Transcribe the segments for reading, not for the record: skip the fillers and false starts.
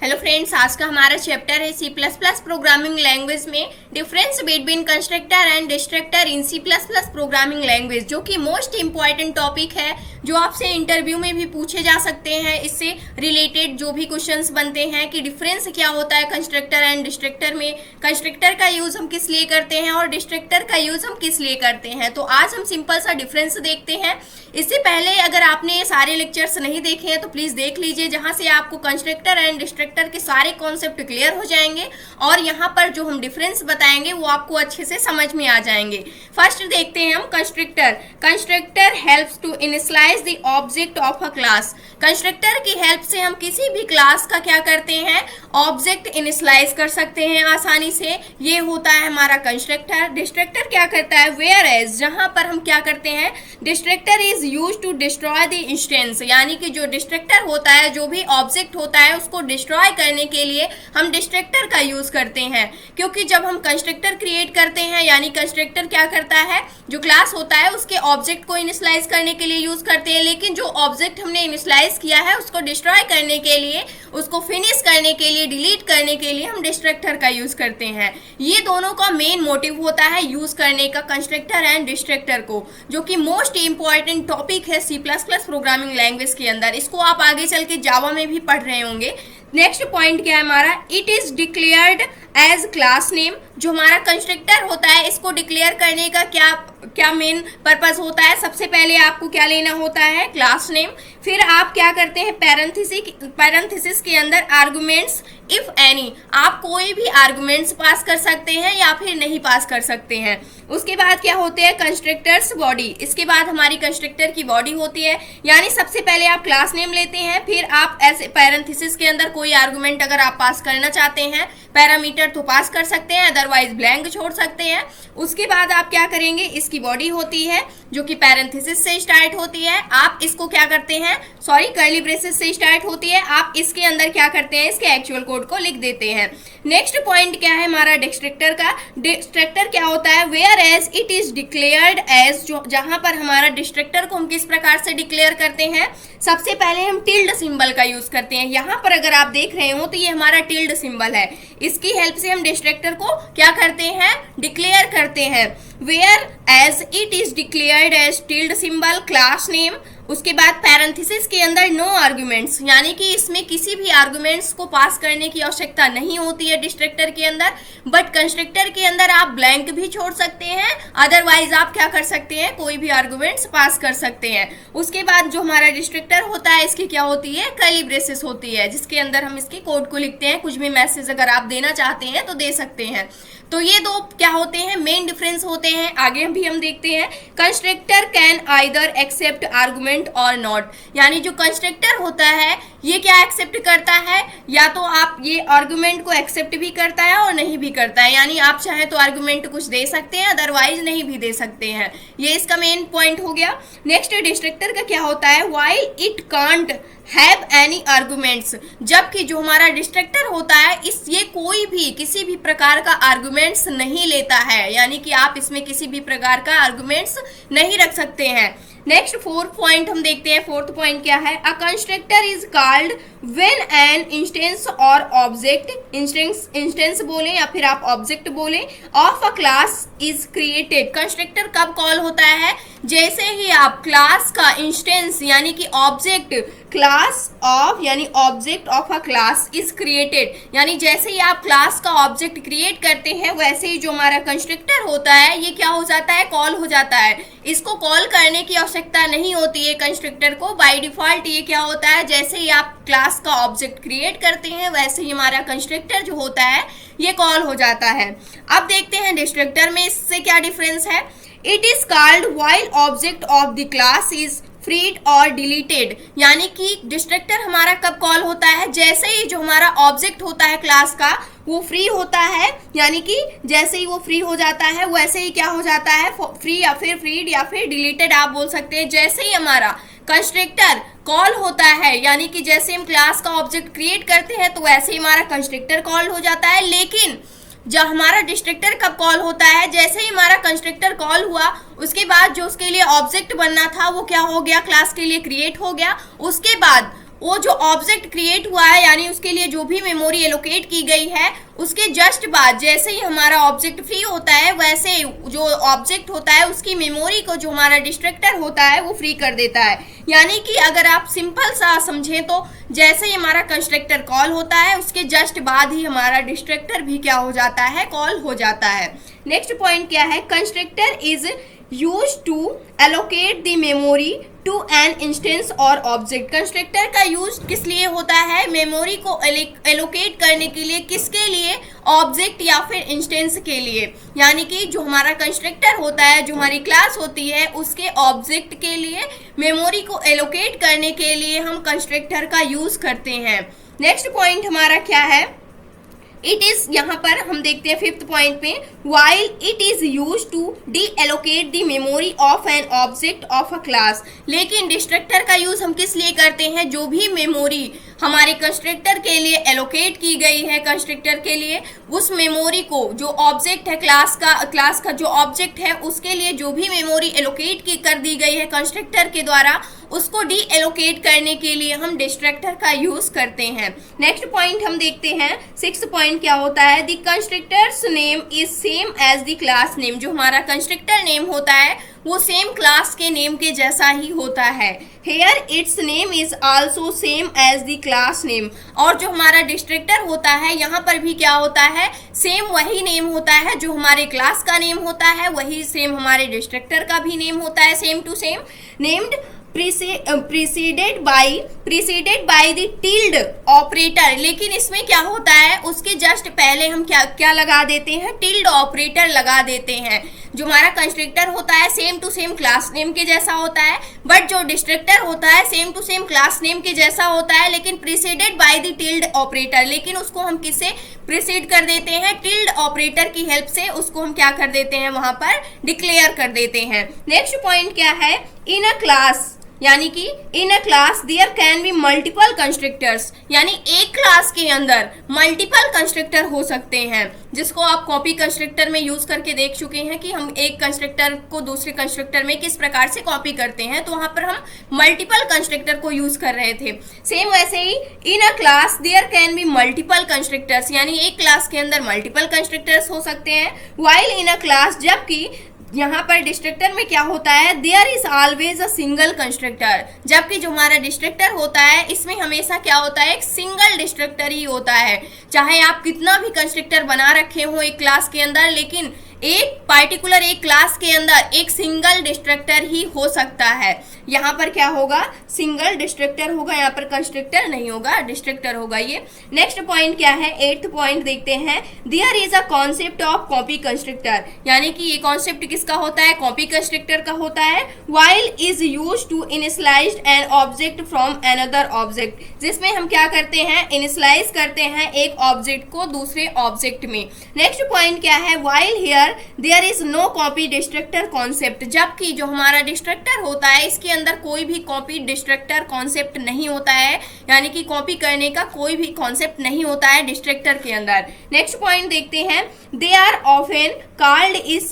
Hello friends, आज का हमारा चैप्टर है C plus plus programming language में difference between constructor and destructor in C plus plus programming language, जो कि मोस्ट इंपॉर्टेंट टॉपिक है जो आपसे इंटरव्यू में भी पूछे जा सकते हैं। इससे रिलेटेड जो भी क्वेश्चंस बनते हैं कि डिफरेंस क्या होता है कंस्ट्रक्टर एंड डिस्ट्रक्टर में, कंस्ट्रक्टर का यूज हम किस लिए करते हैं और डिस्ट्रक्टर का यूज हम किस लिए करते हैं। तो आज हम सिंपल सा डिफरेंस देखते हैं। इससे पहले अगर आपने ये सारे लेक्चर्स नहीं देखे हैं तो प्लीज देख लीजिए, जहां से आपको कंस्ट्रक्टर एंड डिस्ट्रक्टर के सारे कॉन्सेप्ट क्लियर हो जाएंगे और यहाँ पर जो हम डिफरेंस बताएंगे वो आपको अच्छे से समझ में आ जाएंगे। फर्स्ट देखते हैं हम constructor. Constructor helps to initialize the object of a class. Constructor की हेल्प से हम किसी भी क्लास का क्या करते हैं, ऑब्जेक्ट इनिशियलाइज कर सकते हैं आसानी से। ये होता है हमारा कंस्ट्रक्टर। डिस्ट्रक्टर क्या करता है, वेयर एज, जहां पर हम क्या करते हैं, destructor is use to destroy the instance, यानी कि जो डिस्ट्रक्टर होता है, जो भी ऑब्जेक्ट होता है उसको डिस्ट्रॉय करने के लिए हम डिस्ट्रक्टर का यूज करते हैं। क्योंकि जब हम कंस्ट्रक्टर क्रिएट करते हैं, यानी कंस्ट्रक्टर क्या करता है, जो क्लास होता है उसके ऑब्जेक्ट को इनिशियलाइज करने के लिए यूज करते हैं, लेकिन जो ऑब्जेक्ट हमने इनिशियलाइज किया है उसको डिस्ट्रॉय करने के लिए, उसको फिनिश करने के लिए, डिलीट करने के लिए हम डिस्ट्रक्टर का यूज करते हैं। ये दोनों का मेन मोटिव होता है यूज करने का कंस्ट्रक्टर एंड डिस्ट्रक्टर को, जो कि मोस्ट इंपॉर्टेंट टॉपिक है C plus plus programming language के अंदर। इसको आप आगे चल के जावा में भी पढ़ रहे होंगे। नेक्स्ट पॉइंट क्या है हमारा, it is declared as class name. जो हमारा कंस्ट्रक्टर होता है इसको डिक्लेयर करने का क्या मेन पर्पस होता है, सबसे पहले आपको क्या लेना होता है, क्लास नेम। फिर आप क्या करते हैं, पैरेंथेसिस के अंदर आर्गुमेंट्स इफ एनी, आप कोई भी आर्गुमेंट्स पास कर सकते हैं या फिर नहीं पास कर सकते हैं। उसके बाद क्या होते हैं, कंस्ट्रक्टर्स बॉडी। इसके बाद हमारी कंस्ट्रक्टर की बॉडी होती है, यानी सबसे पहले आप क्लास नेम लेते हैं, फिर आप ऐसे पैरेंथेसिस के अंदर कोई आर्गुमेंट अगर आप पास करना चाहते हैं, पैरामीटर तो पास कर सकते हैं, अदरवाइज ब्लैंक छोड़ सकते हैं। उसके बाद आप क्या करेंगे, इसकी बॉडी होती है जो कि पैरेंथेसिस से स्टार्ट होती है, आप इसको क्या करते हैं, कर्ली ब्रेसेस से स्टार्ट होती है, आप इसके अंदर क्या करते हैं, इसके एक्चुअल कोड को लिख देते हैं। नेक्स्ट पॉइंट क्या है हमारा डिस्ट्रक्टर का। डिस्ट्रक्टर क्या होता है, whereas it is declared as, जहां पर हमारा डिस्ट्रक्टर को हम किस प्रकार से डिक्लेयर करते हैं, सबसे पहले हम टिल्ड सिंबल का यूज करते हैं। यहाँ पर अगर आप देख रहे हो तो ये हमारा टिल्ड सिंबल है, इसकी हेल्प से हम डिस्ट्रक्टर को क्या करते हैं, डिक्लेयर करते हैं। Whereas it is declared as tilde symbol class name. उसके बाद पैरेंथेसिस के अंदर नो आर्गुमेंट्स, यानी कि इसमें किसी भी आर्गुमेंट्स को पास करने की आवश्यकता नहीं होती है डिस्ट्रक्टर के अंदर, बट कंस्ट्रक्टर के अंदर आप ब्लैंक भी छोड़ सकते हैं, अदरवाइज आप क्या कर सकते हैं, कोई भी आर्गुमेंट्स पास कर सकते हैं। उसके बाद जो हमारा डिस्ट्रक्टर होता है इसकी क्या होती है, कर्ली ब्रेसेस होती है, जिसके अंदर हम इसके कोड को लिखते हैं। कुछ भी मैसेज अगर आप देना चाहते हैं तो दे सकते हैं। तो ये दो क्या होते हैं, मेन डिफरेंस होते हैं। आगे भी हम देखते हैं, constructor can either accept argument और नॉट, यानी जो कंस्ट्रक्टर होता है ये क्या एक्सेप्ट करता है, या तो आप ये आर्गुमेंट को एक्सेप्ट भी करता है और नहीं भी करता है, यानी आप चाहे तो आर्गुमेंट कुछ दे सकते हैं, अदरवाइज नहीं भी दे सकते हैं। ये इसका मेन पॉइंट हो गया। नेक्स्ट डिस्ट्रक्टर का क्या होता है, while it can't have any arguments, जबकि जो हमारा डिस्ट्रक्टर होता है ये कोई भी किसी भी प्रकार का आर्गुमेंट्स नहीं लेता है, यानी कि आप इसमें किसी भी प्रकार का आर्गुमेंट्स नहीं रख सकते हैं। नेक्स्ट फोर्थ पॉइंट हम देखते हैं। फोर्थ पॉइंट क्या है, अ constructor is called when an instance और ऑब्जेक्ट, इंस्टेंस बोले या फिर आप ऑब्जेक्ट बोले, of a class is created. Constructor कब कॉल होता है, जैसे ही आप क्लास का इंस्टेंस यानी कि ऑब्जेक्ट, क्लास ऑफ यानी object of a class is created, यानी जैसे ही आप क्लास का ऑब्जेक्ट क्रिएट करते हैं वैसे ही जो हमारा कंस्ट्रक्टर होता है ये क्या हो जाता है, कॉल हो जाता है। इसको कॉल करने की आवश्यकता नहीं होती है कंस्ट्रक्टर को, बाय डिफॉल्ट ये क्या होता है, जैसे ही आप क्लास का ऑब्जेक्ट क्रिएट करते हैं वैसे ही हमारा कंस्ट्रक्टर जो होता है ये कॉल हो जाता है। अब देखते हैं डिस्ट्रक्टर में इससे क्या डिफरेंस है। It is called while object of the class is freed और डिलीटेड, यानी कि डिस्ट्रक्टर हमारा कब कॉल होता है, जैसे ही जो हमारा ऑब्जेक्ट होता है क्लास का वो फ्री होता है, यानी कि जैसे ही वो फ्री हो जाता है वैसे ही क्या हो जाता है, फ्री या फिर फ्रीड या फिर डिलीटेड आप बोल सकते हैं। जैसे ही हमारा कंस्ट्रक्टर कॉल होता है, यानी कि जैसे हम क्लास का ऑब्जेक्ट क्रिएट करते हैं तो वैसे ही हमारा कंस्ट्रक्टर कॉल हो जाता है। लेकिन जब हमारा डिस्ट्रक्टर कब कॉल होता है, जैसे ही हमारा कंस्ट्रक्टर कॉल हुआ उसके बाद जो उसके लिए ऑब्जेक्ट बनना था वो क्या हो गया, क्लास के लिए क्रिएट हो गया। उसके बाद वो जो ऑब्जेक्ट क्रिएट हुआ है यानी उसके लिए जो भी मेमोरी एलोकेट की गई है उसके जस्ट बाद जैसे ही हमारा ऑब्जेक्ट फ्री होता है वैसे जो ऑब्जेक्ट होता है उसकी मेमोरी को जो हमारा डिस्ट्रक्टर होता है वो फ्री कर देता है। यानी कि अगर आप सिंपल सा समझें तो जैसे ही हमारा कंस्ट्रक्टर कॉल होता है उसके जस्ट बाद ही हमारा डिस्ट्रक्टर भी क्या हो जाता है, कॉल हो जाता है। नेक्स्ट पॉइंट क्या है, constructor is use to allocate the memory to an instance और ऑब्जेक्ट। कंस्ट्रक्टर का यूज किस लिए होता है, मेमोरी को एलोकेट करने के लिए, किसके लिए, ऑब्जेक्ट या फिर इंस्टेंस के लिए। यानी कि जो हमारा कंस्ट्रक्टर होता है, जो हमारी क्लास होती है, उसके ऑब्जेक्ट के लिए मेमोरी को एलोकेट करने के लिए हम कंस्ट्रक्टर का यूज करते हैं। नेक्स्ट पॉइंट हमारा क्या है, इट इज, यहाँ पर हम देखते हैं फिफ्थ पॉइंट में, while it is use to deallocate the memory of an object of a class. लेकिन डिस्ट्रक्टर का यूज हम किस लिए करते हैं, जो भी मेमोरी हमारे कंस्ट्रक्टर के लिए एलोकेट की गई है, कंस्ट्रक्टर के लिए उस मेमोरी को, जो ऑब्जेक्ट है क्लास का जो ऑब्जेक्ट है उसके लिए जो भी मेमोरी एलोकेट की कर दी गई है कंस्ट्रक्टर के द्वारा, उसको डी एलोकेट करने के लिए हम डिस्ट्रक्टर का यूज करते हैं। नेक्स्ट पॉइंट हम देखते हैं, सिक्स्थ पॉइंट क्या होता है, the constructor's name is same as the class name. जो हमारा कंस्ट्रक्टर नेम होता है वो सेम क्लास के नेम के जैसा ही होता है। Here its name is also same as the class name. और जो हमारा डिस्ट्रक्टर होता है यहाँ पर भी क्या होता है, सेम वही नेम होता है, जो हमारे क्लास का नेम होता है वही सेम हमारे डिस्ट्रक्टर का भी नेम होता है, same to same. Named preceded by the tilde operator. लेकिन इसमें क्या होता है, उसके जस्ट पहले हम क्या लगा देते हैं, टिल्ड ऑपरेटर लगा देते हैं। जो हमारा कंस्ट्रक्टर होता है same to same class name के जैसा होता है, बट जो डिस्ट्रक्टर होता है same to same class name के जैसा होता है, लेकिन preceded by the tilde operator. लेकिन उसको हम किससे प्रीसीड कर देते हैं, टिल्ड ऑपरेटर की हेल्प से उसको हम क्या कर देते हैं, वहां पर डिक्लेयर कर देते हैं। नेक्स्ट पॉइंट क्या है, इन अ क्लास, यानी कि in a class there can be multiple constructors. यानी एक क्लास के अंदर मल्टीपल कंस्ट्रक्टर हो सकते हैं, जिसको आप कॉपी कंस्ट्रक्टर में यूज करके देख चुके हैं कि हम एक कंस्ट्रक्टर को दूसरे कंस्ट्रक्टर में किस प्रकार से कॉपी करते हैं। तो वहां पर हम मल्टीपल कंस्ट्रक्टर को यूज कर रहे थे। सेम वैसे ही in a class there can be multiple constructors, यानी एक क्लास के अंदर मल्टीपल कंस्ट्रक्टर्स हो सकते हैं। वाइल इन अ क्लास, जबकि यहाँ पर डिस्ट्रक्टर में क्या होता है, there is always a single constructor. जबकि जो हमारा डिस्ट्रक्टर होता है इसमें हमेशा क्या होता है, एक सिंगल डिस्ट्रक्टर ही होता है। चाहे आप कितना भी कंस्ट्रक्टर बना रखे हो एक क्लास के अंदर, लेकिन एक पार्टिकुलर एक क्लास के अंदर एक सिंगल डिस्ट्रक्टर ही हो सकता है। यहाँ पर क्या होगा, सिंगल डिस्ट्रक्टर होगा, यहाँ पर कंस्ट्रक्टर नहीं होगा, डिस्ट्रक्टर होगा ये। नेक्स्ट पॉइंट क्या है, एट्थ पॉइंट देखते हैं, there is a concept of copy constructor. यानी कि ये कॉन्सेप्ट किसका होता है, कॉपी कंस्ट्रक्टर का होता है। While is use to initialize an object from another object, जिसमें हम क्या करते हैं, इनिशियलाइज करते हैं एक ऑब्जेक्ट को दूसरे ऑब्जेक्ट में। नेक्स्ट पॉइंट क्या है, while here there is no copy destructor concept. जबकि जो हमारा डिस्ट्रक्टर होता है इसके अंदर कोई भी कॉपी डिस्ट्रक्टर कॉन्सेप्ट नहीं होता है, यानी कि कॉपी करने का कोई भी कॉन्सेप्ट नहीं होता है डिस्ट्रक्टर के अंदर। नेक्स्ट पॉइंट देखते हैं, they are often called is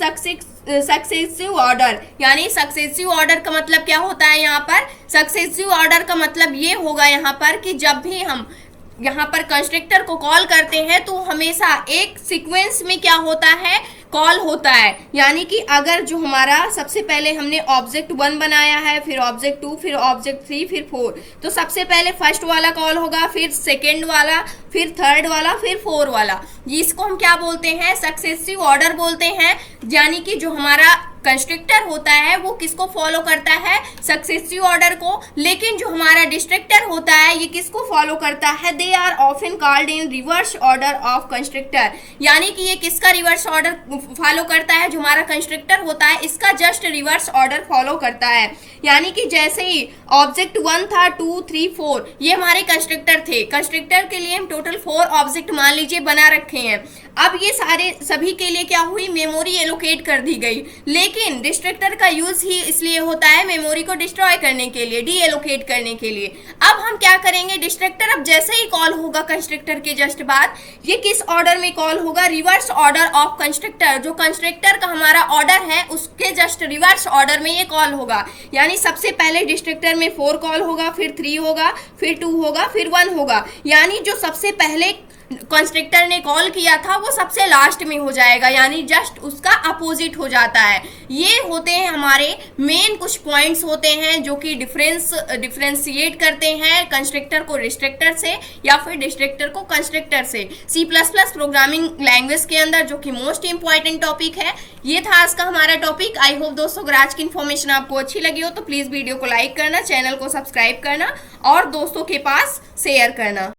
successive order. यानी सक्सेसिव ऑर्डर का मतलब क्या होता है, यहाँ पर सक्सेसिव ऑर्डर का मतलब ये होगा यहाँ पर कि जब भी हम यहाँ पर कंस्ट्रक्टर को कॉल करते हैं तो हमेशा एक सीक्वेंस में क्या होता है, कॉल होता है। यानी कि अगर जो हमारा सबसे पहले हमने ऑब्जेक्ट 1 बनाया है, फिर ऑब्जेक्ट 2, फिर ऑब्जेक्ट 3, फिर 4, तो सबसे पहले फर्स्ट वाला कॉल होगा, फिर सेकेंड वाला, फिर थर्ड वाला, फिर 4 वाला। इसको हम क्या बोलते हैं, सक्सेसिव ऑर्डर बोलते हैं। यानी कि जो हमारा कंस्ट्रक्टर होता है वो किसको फॉलो करता है, सक्सेसिव ऑर्डर को। लेकिन जो हमारा डिस्ट्रक्टर होता है ये किसको फॉलो करता है, they are often called in reverse order of constructor. यानी कि ये किसका रिवर्स ऑर्डर फॉलो करता है, जो हमारा कंस्ट्रक्टर होता है इसका जस्ट रिवर्स ऑर्डर फॉलो करता है। यानी कि जैसे ही ऑब्जेक्ट 1 था, 2, 3, 4 ये हमारे कंस्ट्रक्टर थे। कंस्ट्रक्टर के लिए हम टोटल 4 ऑब्जेक्ट मान लीजिए बना रखे हैं। अब ये सारे सभी के लिए क्या हुई, मेमोरी एलोकेट कर दी गई। लेकिन लेकिन डिस्ट्रक्टर का यूज ही इसलिए होता है मेमोरी को डिस्ट्रॉय करने के लिए, डी एलोकेट करने के लिए। अब हम क्या करेंगे, डिस्ट्रक्टर अब जैसे ही कॉल होगा कंस्ट्रक्टर के जस्ट बाद, ये किस ऑर्डर में कॉल होगा, रिवर्स ऑर्डर ऑफ कंस्ट्रक्टर। जो कंस्ट्रक्टर का हमारा ऑर्डर है उसके जस्ट रिवर्स ऑर्डर में ये कॉल होगा। यानी सबसे पहले डिस्ट्रक्टर में 4 कॉल होगा, फिर 3 होगा, फिर 2 होगा, फिर 1 होगा। यानी जो सबसे पहले कंस्ट्रक्टर ने कॉल किया था वो सबसे लास्ट में हो जाएगा, यानी जस्ट उसका अपोजिट हो जाता है। ये होते हैं हमारे मेन कुछ पॉइंट्स होते हैं जो कि डिफरेंशिएट करते हैं कंस्ट्रक्टर को डिस्ट्रक्टर से या फिर डिस्ट्रक्टर को कंस्ट्रक्टर से C plus plus programming language के अंदर, जो कि मोस्ट इंपॉर्टेंट टॉपिक है। ये था आज का हमारा टॉपिक। आई होप दोस्तों अगर आज की इन्फॉर्मेशन आपको अच्छी लगी हो तो प्लीज वीडियो को लाइक करना, चैनल को सब्सक्राइब करना और दोस्तों के पास शेयर करना।